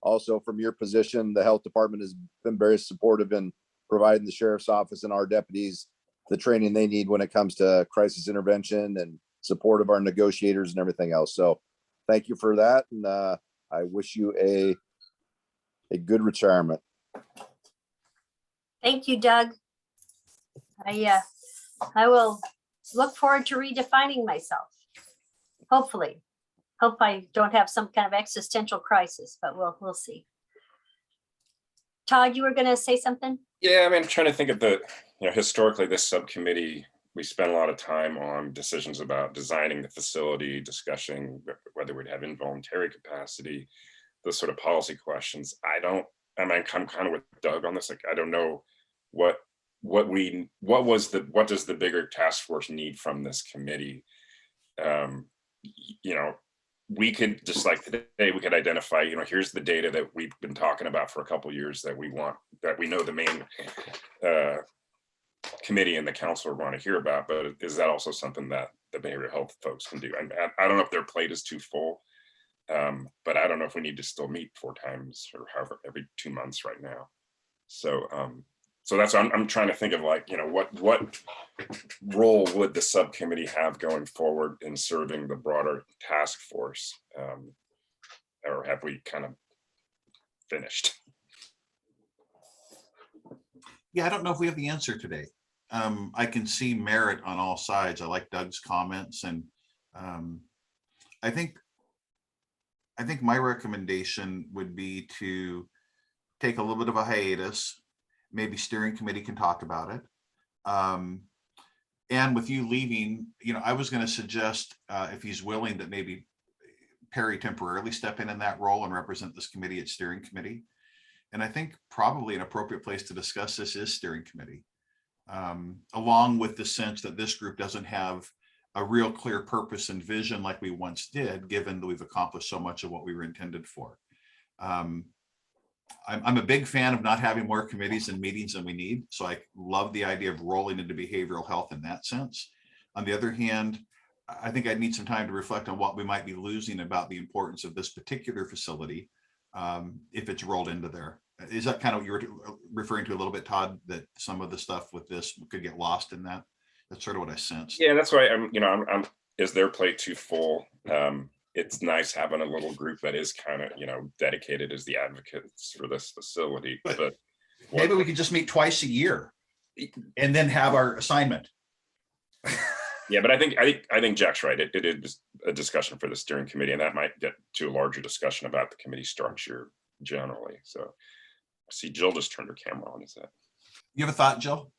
also from your position, the health department has been very supportive in providing the sheriff's office and our deputies the training they need when it comes to crisis intervention and support of our negotiators and everything else. So thank you for that. And I wish you a good retirement. Thank you, Doug. I will look forward to redefining myself. Hopefully. Hope I don't have some kind of existential crisis, but we'll see. Todd, you were going to say something? Yeah, I mean, I'm trying to think of historically, this subcommittee, we spent a lot of time on decisions about designing the facility, discussing whether we'd have involuntary capacity, those sort of policy questions. I'm kind of with Doug on this. Like, I don't know what does the bigger task force need from this committee? You know, we could just like today, we could identify, here's the data that we've been talking about for a couple of years that we know the main committee and the council want to hear about, but is that also something that the behavioral health folks can do? And I don't know if their plate is too full, but I don't know if we need to still meet 4 times or however every 2 months right now. So that's what I'm trying to think of, like, what role would the subcommittee have going forward in serving the broader task force, or have we kind of finished? Yeah, I don't know if we have the answer today. I can see merit on all sides. I like Doug's comments, and I think my recommendation would be to take a little bit of a hiatus. Maybe steering committee can talk about it. And with you leaving, I was going to suggest, if he's willing, that maybe Perry temporarily step in that role and represent this committee at steering committee. And I think probably an appropriate place to discuss this is steering committee, along with the sense that this group doesn't have a real clear purpose and vision like we once did, given that we've accomplished so much of what we were intended for. I'm a big fan of not having more committees and meetings than we need. So I love the idea of rolling into behavioral health in that sense. On the other hand, I think I'd need some time to reflect on what we might be losing about the importance of this particular facility if it's rolled into there. Is that kind of what you were referring to a little bit, Todd, that some of the stuff with this could get lost in that? That's sort of what I sensed. Yeah, that's why I'm is their plate too full? It's nice having a little group that is kind of, dedicated as the advocates for this facility. But maybe we could just meet twice a year and then have our assignment. Yeah, but I think Jack's right. It is a discussion for the steering committee, and that might get to a larger discussion about the committee structure generally. So I see Jill just turned her camera on. Is that? You have a thought, Jill?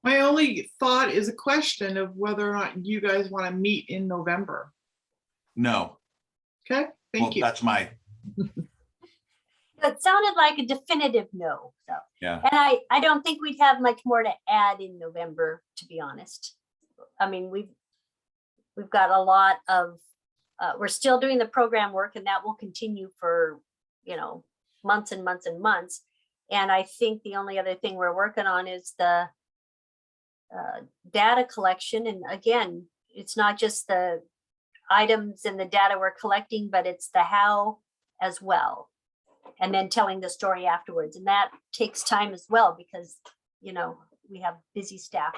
My only thought is a question of whether or not you guys want to meet in November. No. Okay, Well, thank you. that's my, It sounded like a definitive no, so. yeah. And I don't think we'd have much more to add in November, to be honest. I mean, we've got a lot of, we're still doing the program work, and that will continue for, months and months and months. And I think the only other thing we're working on is the data collection. And again, it's not just the items and the data we're collecting, but it's the how as well. And then telling the story afterwards. And that takes time as well, because, we have busy staff.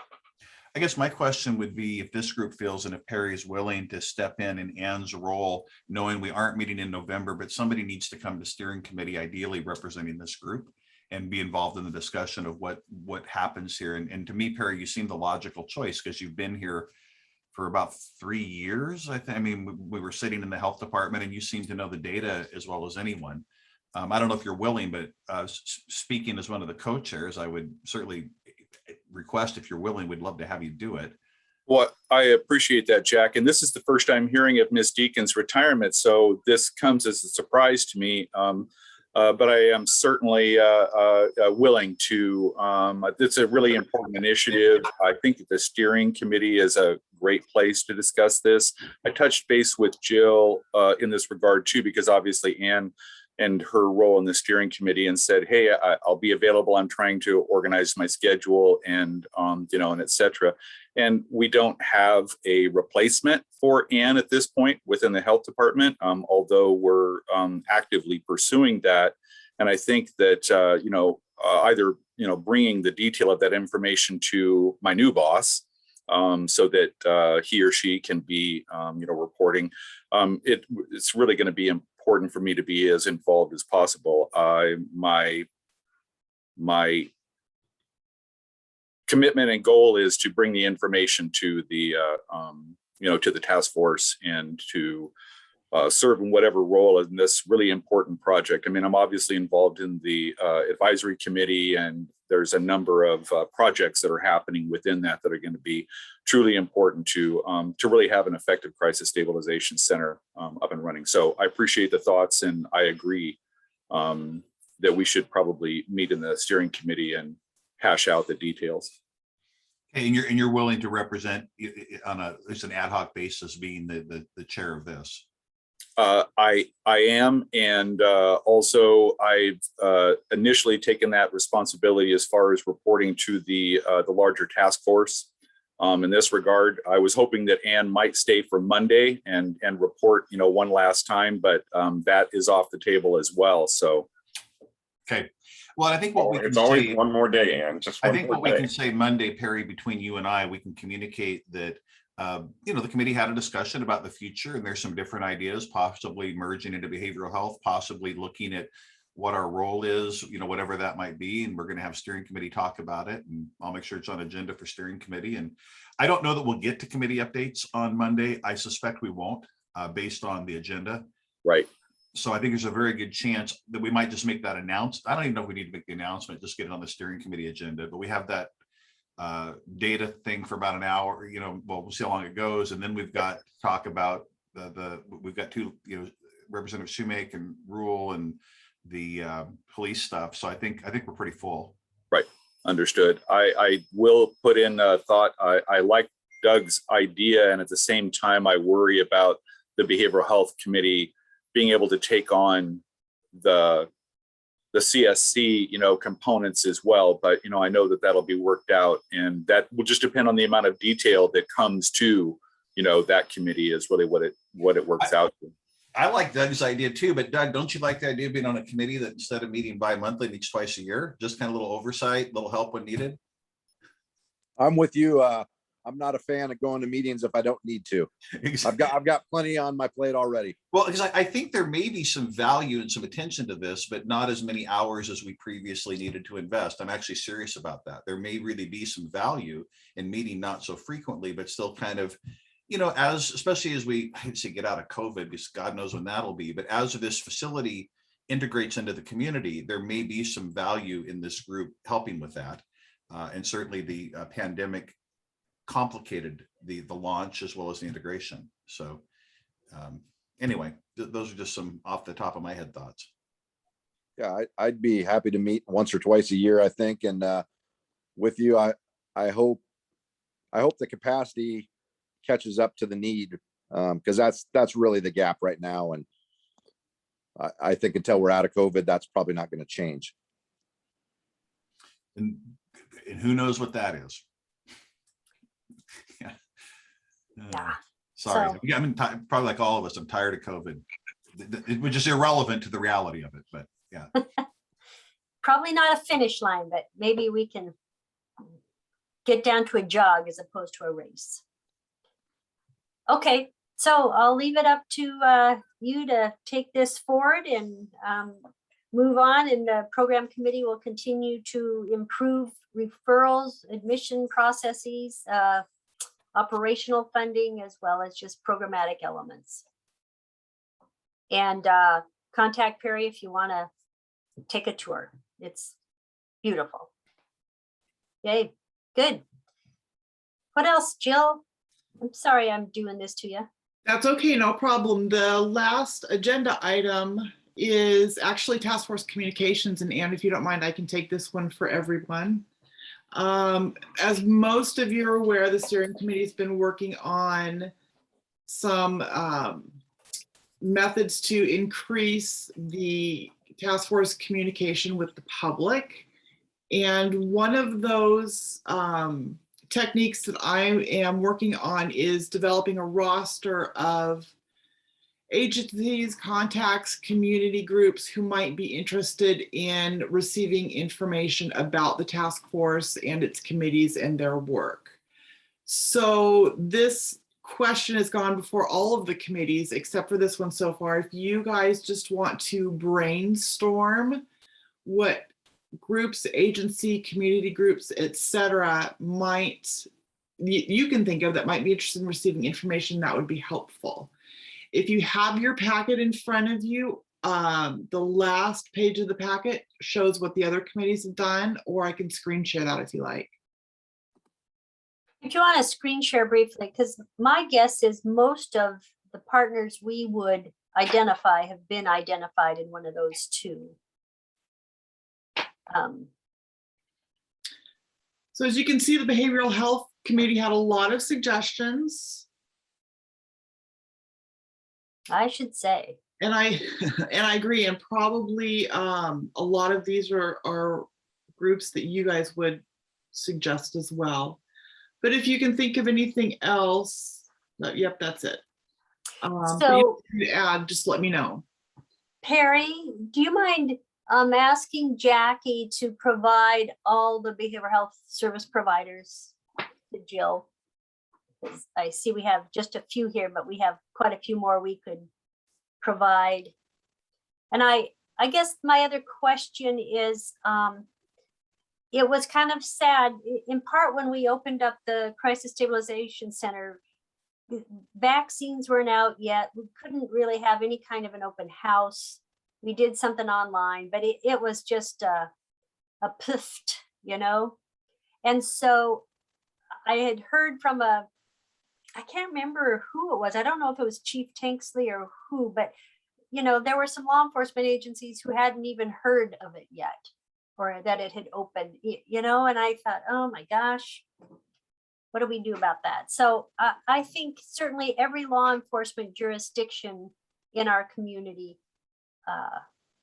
I guess my question would be if this group feels, and if Perry is willing to step in Ann's role, knowing we aren't meeting in November, but somebody needs to come to steering committee, ideally representing this group, and be involved in the discussion of what happens here. And to me, Perry, you seem the logical choice because you've been here for about 3 years. I mean, we were sitting in the health department, and you seem to know the data as well as anyone. I don't know if you're willing, but speaking as one of the co-chairs, I would certainly request, if you're willing, we'd love to have you do it. Well, I appreciate that, Jack. And this is the first time hearing of Ms. Deacon's retirement, so this comes as a surprise to me. But I am certainly willing to. It's a really important initiative. I think that the steering committee is a great place to discuss this. I touched base with Jill in this regard too, because obviously Ann and her role in the steering committee, and said, hey, I'll be available. I'm trying to organize my schedule and, and et cetera. And we don't have a replacement for Ann at this point within the health department, although we're actively pursuing that. And I think that, either, bringing the detail of that information to my new boss, so that he or she can be, reporting. It's really going to be important for me to be as involved as possible. My commitment and goal is to bring the information to the, to the task force and to serve in whatever role in this really important project. I mean, I'm obviously involved in the advisory committee, and there's a number of projects that are happening within that are going to be truly important to really have an effective crisis stabilization center up and running. So I appreciate the thoughts, and I agree that we should probably meet in the steering committee and hash out the details. Okay, and you're willing to represent on at least an ad hoc basis, being the chair of this. I am, and also I've initially taken that responsibility as far as reporting to the larger task force. In this regard, I was hoping that Ann might stay for Monday and report, one last time, but that is off the table as well. So, okay. Well, I think what we can it's always say, one more day, Ann. Just one I think more what we day. can say Monday, Perry, between you and I, we can communicate that the committee had a discussion about the future, and there's some different ideas, possibly merging into behavioral health, possibly looking at what our role is, whatever that might be. And we're going to have steering committee talk about it, and I'll make sure it's on agenda for steering committee. And I don't know that we'll get to committee updates on Monday. I suspect we won't, based on the agenda. right. So I think there's a very good chance that we might just make that announcement. I don't even know if we need to make the announcement, just get it on the steering committee agenda, but we have that data thing for about an hour, we'll see how long it goes. And then we've got to talk about we've got two, Representative Shoemake and Rule and the police stuff. So I think we're pretty full. Right. Understood. I will put in a thought. I like Doug's idea, and at the same time, I worry about the behavioral health committee being able to take on the CSC, components as well. But, I know that that'll be worked out, and that will just depend on the amount of detail that comes to, that committee is really what it works out to. I like Doug's idea too, but Doug, don't you like the idea of being on a committee that instead of meeting bi-monthly, meets twice a year? Just kind of a little oversight, little help when needed. I'm with you. I'm not a fan of going to meetings if I don't need to. I've got plenty on my plate already. Well, because I think there may be some value and some attention to this, but not as many hours as we previously needed to invest. I'm actually serious about that. There may really be some value in meeting not so frequently, but still kind of, you know, especially as we, I hate to say get out of COVID, because God knows when that'll be, but as this facility integrates into the community, there may be some value in this group helping with that. And certainly the pandemic complicated the launch as well as the integration. So anyway, those are just some off the top of my head thoughts. Yeah, I'd be happy to meet once or twice a year, I think. And with you, I hope the capacity catches up to the need, because that's really the gap right now. And I think until we're out of COVID, that's probably not going to change. And who knows what that is. Yeah. Yeah. Sorry. So- I mean, probably like all of us, I'm tired of COVID. It was just irrelevant to the reality of it, but yeah. Probably not a finish line, but maybe we can get down to a jog as opposed to a race. Okay, so I'll leave it up to you to take this forward and move on, and the program committee will continue to improve referrals, admission processes, operational funding, as well as just programmatic elements. And contact Perry if you want to take a tour. It's beautiful. Okay, good. What else, Jill? I'm sorry I'm doing this to you. That's okay, no problem. The last agenda item is actually task force communications, and Anne, if you don't mind, I can take this one for everyone. As most of you are aware, the steering committee has been working on some methods to increase the task force communication with the public. And one of those techniques that I am working on is developing a roster of agencies, contacts, community groups who might be interested in receiving information about the task force and its committees and their work. So this question has gone before all of the committees except for this one so far. If you guys just want to brainstorm what groups, agency, community groups, etc., you can think of that might be interested in receiving information, that would be helpful. If you have your packet in front of you, the last page of the packet shows what the other committees have done, or I can screen share that if you like. If you want to screen share briefly, because my guess is most of the partners we would identify have been identified in one of those two. So as you can see, the Behavioral Health Committee had a lot of suggestions. I should say. And I agree, and probably a lot of these are groups that you guys would suggest as well. But if you can think of anything else, yep, that's it. So to add, just let me know. Perry, do you mind asking Jackie to provide all the behavioral health service providers to Jill? I see we have just a few here, but we have quite a few more we could provide. And I guess my other question is, it was kind of sad, in part when we opened up the Crisis Stabilization Center, vaccines weren't out yet. We couldn't really have any kind of an open house. We did something online, but it was just a piffed, you know? And so I had heard from I can't remember who it was. I don't know if it was Chief Tanksley or who, but you know, there were some law enforcement agencies who hadn't even heard of it yet, or that it had opened, you know, and I thought, oh my gosh, what do we do about that? So I think certainly every law enforcement jurisdiction in our community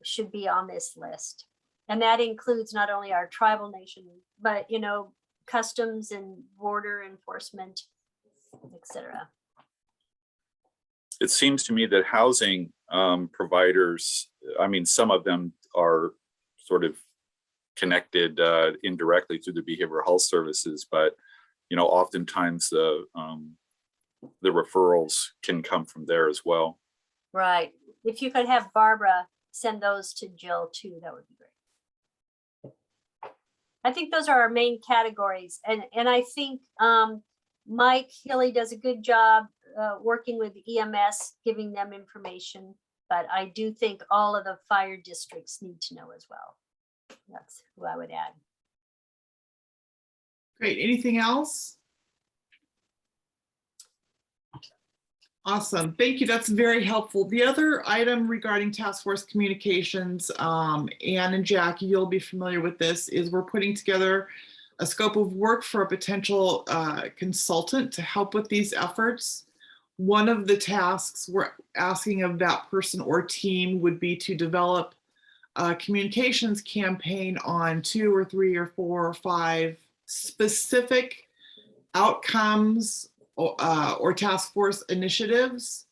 should be on this list. And that includes not only our tribal nation, but, you know, customs and border enforcement, etc. It seems to me that housing providers, I mean, some of them are sort of connected indirectly through the behavioral health services, but oftentimes the referrals can come from there as well. Right. If you could have Barbara send those to Jill too, that would be great. I think those are our main categories. And I think Mike Hilly does a good job working with EMS, giving them information. But I do think all of the fire districts need to know as well. That's who I would add. Great. Anything else? Awesome. Thank you. That's very helpful. The other item regarding task force communications, Ann and Jackie, you'll be familiar with this, is we're putting together a scope of work for a potential consultant to help with these efforts. One of the tasks we're asking of that person or team would be to develop a communications campaign on 2 or 3 or 4 or 5 specific outcomes or task force initiatives.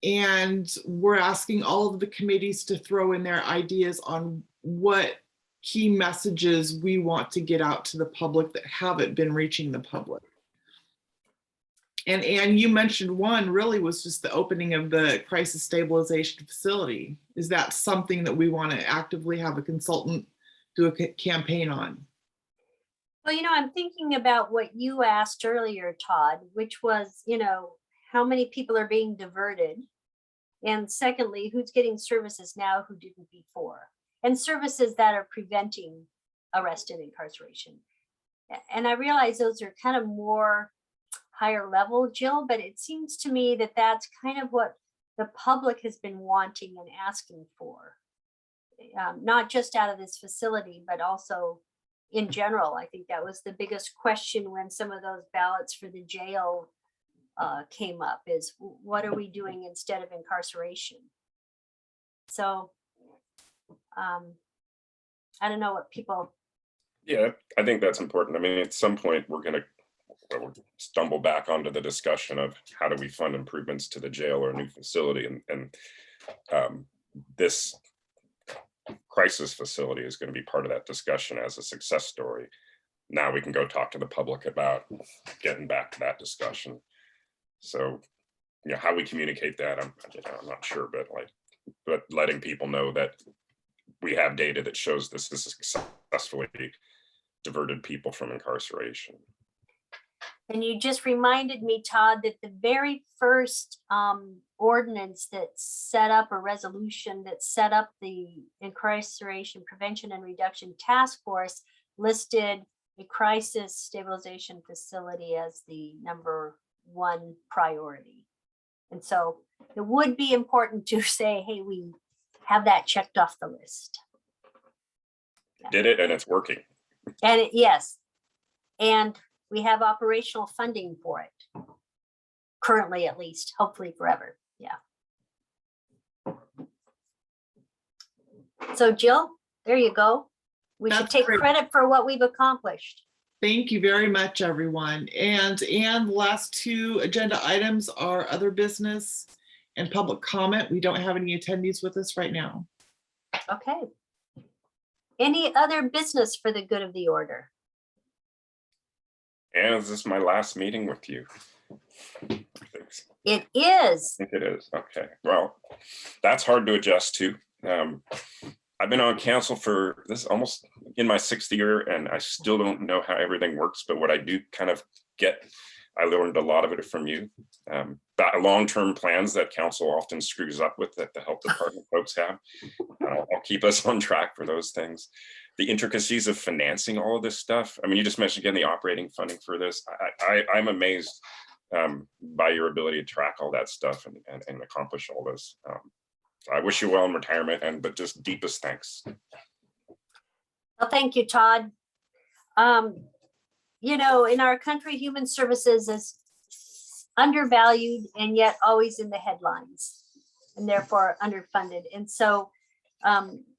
And we're asking all of the committees to throw in their ideas on what key messages we want to get out to the public that haven't been reaching the public. And you mentioned one really was just the opening of the crisis stabilization facility. Is that something that we want to actively have a consultant do a campaign on? Well, I'm thinking about what you asked earlier, Todd, which was, how many people are being diverted? And secondly, who's getting services now who didn't before? And services that are preventing arrest and incarceration. And I realize those are kind of more higher level, Jill, but it seems to me that that's kind of what the public has been wanting and asking for. Not just out of this facility, but also in general. I think that was the biggest question when some of those ballots for the jail came up, is what are we doing instead of incarceration? So I don't know what people. Yeah, I think that's important. I mean, at some point we'll stumble back onto the discussion of how do we fund improvements to the jail or a new facility, and this crisis facility is going to be part of that discussion as a success story. Now we can go talk to the public about getting back to that discussion. So, how we communicate that, I'm not sure, but letting people know that we have data that shows this is successfully diverted people from incarceration. And you just reminded me, Todd, that the very first ordinance that set up a resolution that set up the Incarceration Prevention and Reduction Task Force listed a crisis stabilization facility as the #1 priority. And so it would be important to say, hey, we have that checked off the list. Did it, and it's working. And yes, and we have operational funding for it. Currently, at least, hopefully forever. Yeah. So Jill, there you go. We should take credit for what we've accomplished. Thank you very much, everyone. And the last 2 agenda items are other business and public comment. We don't have any attendees with us right now. Okay. Any other business for the good of the order? And is this my last meeting with you? Thanks. It is. I think it is. Okay. Well, that's hard to adjust to. I've been on council for this almost in my 6th year, and I still don't know how everything works, but what I do kind of get, I learned a lot of it from you. That long-term plans that council often screws up with, that the health department folks have. I'll keep us on track for those things. The intricacies of financing all of this stuff. I mean, you just mentioned again the operating funding for this. I'm amazed by your ability to track all that stuff and accomplish all this. I wish you well in retirement, but just deepest thanks. Well, thank you, Todd. In our country, human services is undervalued and yet always in the headlines, and therefore underfunded. And so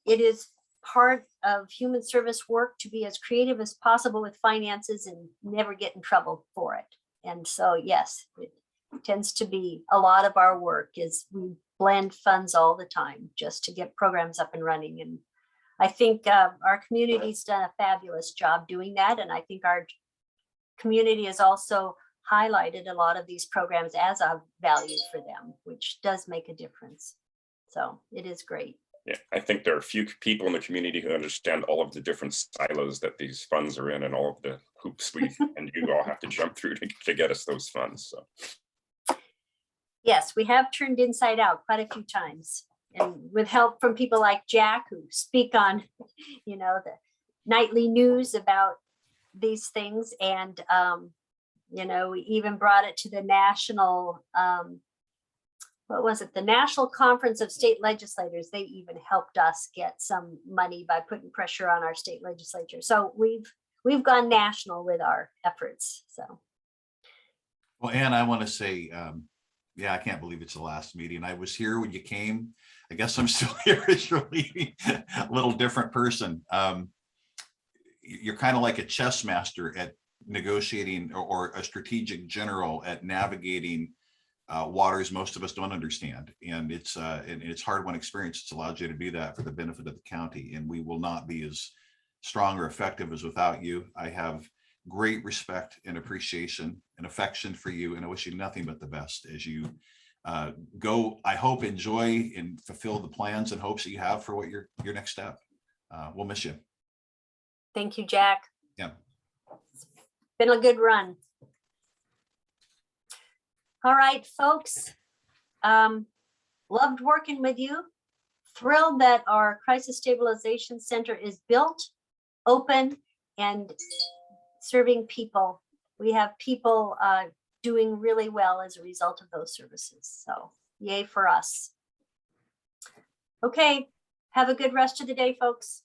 it is part of human service work to be as creative as possible with finances and never get in trouble for it. And so, yes, it tends to be a lot of our work is we blend funds all the time just to get programs up and running. And I think our community's done a fabulous job doing that. And I think our community has also highlighted a lot of these programs as of value for them, which does make a difference. So it is great. Yeah, I think there are few people in the community who understand all of the different silos that these funds are in and all of the hoops we and you all have to jump through to get us those funds. So Yes, we have turned inside out quite a few times, and with help from people like Jack, who speak on, you know, the nightly news about these things. And, you know, we even brought it to the national, what was it? The National Conference of State Legislators. They even helped us get some money by putting pressure on our state legislature. So we've gone national with our efforts. So. Well, Ann, I want to say, yeah, I can't believe it's the last meeting. I was here when you came. I guess I'm still here as you're leaving. A little different person. You're kind of like a chess master at negotiating, or a strategic general at navigating waters most of us don't understand. And it's hard-won experience. It's allowed you to do that for the benefit of the county. And we will not be as strong or effective as without you. I have great respect and appreciation and affection for you, and I wish you nothing but the best as you go. I hope, enjoy, and fulfill the plans and hopes that you have for what your next step. We'll miss you. Thank you, Jack. Yeah. Been a good run. All right, folks. Loved working with you. Thrilled that our Crisis Stabilization Center is built, open, and serving people. We have people doing really well as a result of those services. So yay for us. Okay, have a good rest of the day, folks.